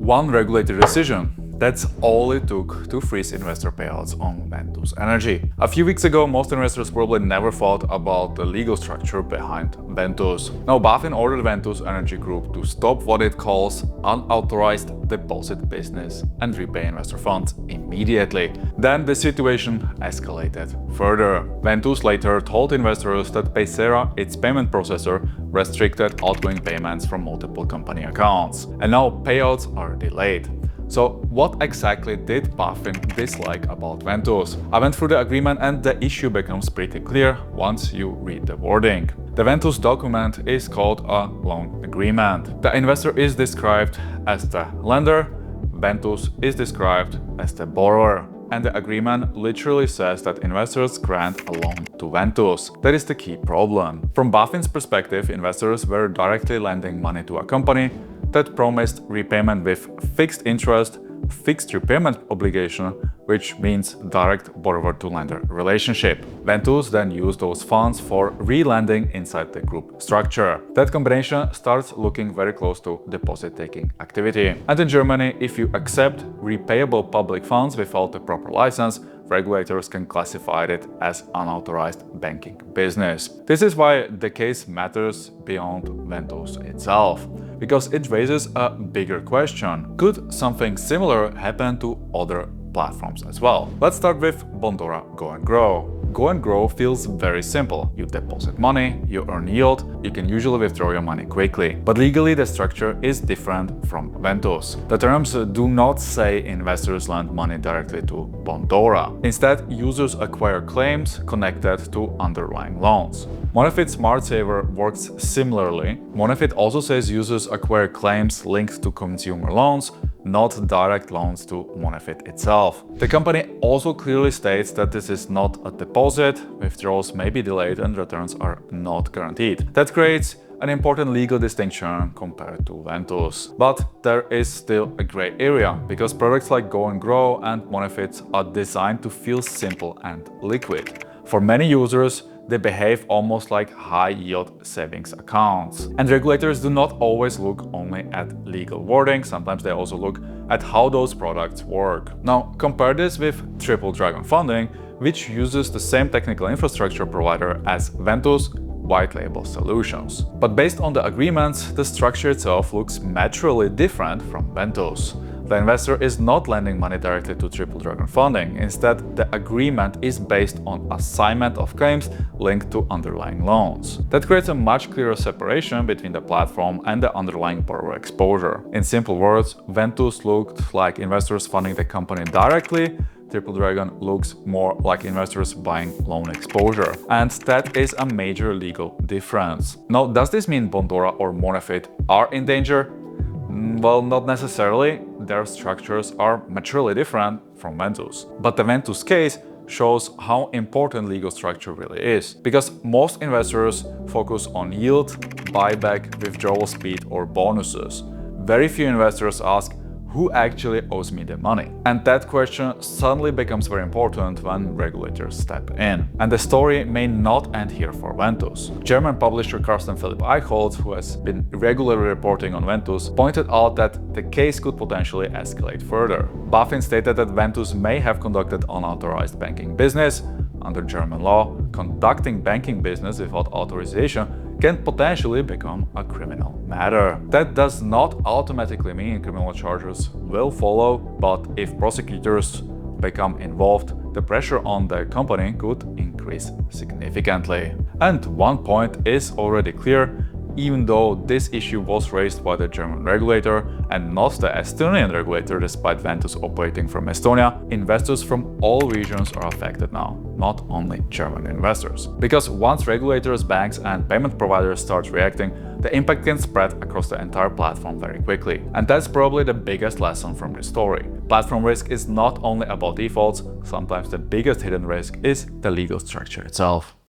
One regulator decision. That's all it took to freeze investor payouts on Ventus Energy. A few weeks ago, most investors probably never thought about the legal structure behind Ventus. Now, BaFin ordered Ventus Energy Group to stop what it calls unauthorized deposit business and repay investor funds immediately. Then the situation escalated further. Ventus later told investors that Paysera, its payment processor, restricted outgoing payments from multiple company accounts. And now payouts are delayed. So what exactly did BaFin dislike about Ventus? I went through the agreement and the issue becomes pretty clear once you read the wording. The Ventus document is called a loan agreement. The investor is described as the lender, Ventus is described as the borrower. And the agreement literally says that investors grant a loan to Ventus. That is the key problem. From BaFin's perspective, investors were directly lending money to a company that promised repayment with fixed interest, fixed repayment obligation, which means direct borrower-to-lender relationship. Ventus then used those funds for re-lending inside the group structure. That combination starts looking very close to deposit-taking activity. And in Germany, if you accept repayable public funds without the proper license, regulators can classify it as unauthorized banking business. This is why the case matters beyond Ventus itself, because it raises a bigger question. Could something similar happen to other platforms as well? Let's start with Bondora Go and Grow. Go and Grow feels very simple. You deposit money, you earn yield, you can usually withdraw your money quickly. But legally the structure is different from Ventus. The terms do not say investors lend money directly to Bondora. Instead, users acquire claims connected to underlying loans. Monefit Smart Saver works similarly. Monefit also says users acquire claims linked to consumer loans, not direct loans to Monefit itself. The company also clearly states that this is not a deposit, withdrawals may be delayed and returns are not guaranteed. That creates an important legal distinction compared to Ventus. But there is still a gray area, because products like Go and Grow and Monefit are designed to feel simple and liquid. For many users, they behave almost like high-yield savings accounts. And regulators do not always look only at legal wording, sometimes they also look at how those products work. Now, compare this with Triple Dragon Funding, which uses the same technical infrastructure provider as Ventus, white label solutions. But based on the agreements, the structure itself looks materially different from Ventus. The investor is not lending money directly to Triple Dragon Funding. Instead, the agreement is based on assignment of claims linked to underlying loans. That creates a much clearer separation between the platform and the underlying borrower exposure. In simple words, Ventus looked like investors funding the company directly, Triple Dragon looks more like investors buying loan exposure. And that is a major legal difference. Now, does this mean Bondora or Monefit are in danger? Well, not necessarily. Their structures are materially different from Ventus. But the Ventus case shows how important legal structure really is, because most investors focus on yield, buyback, withdrawal speed, or bonuses. Very few investors ask, who actually owes me the money? And that question suddenly becomes very important when regulators step in. And the story may not end here for Ventus. German publisher Carsten Philipp Eichholz, who has been regularly reporting on Ventus, pointed out that the case could potentially escalate further. BaFin stated that Ventus may have conducted unauthorized banking business. Under German law, conducting banking business without authorization can potentially become a criminal matter. That does not automatically mean criminal charges will follow, but if prosecutors become involved, the pressure on the company could increase significantly. And one point is already clear. Even though this issue was raised by the German regulator and not the Estonian regulator, despite Ventus operating from Estonia, investors from all regions are affected now, not only German investors. Because once regulators, banks and payment providers start reacting, the impact can spread across the entire platform very quickly. And that's probably the biggest lesson from this story. Platform risk is not only about defaults, sometimes the biggest hidden risk is the legal structure itself.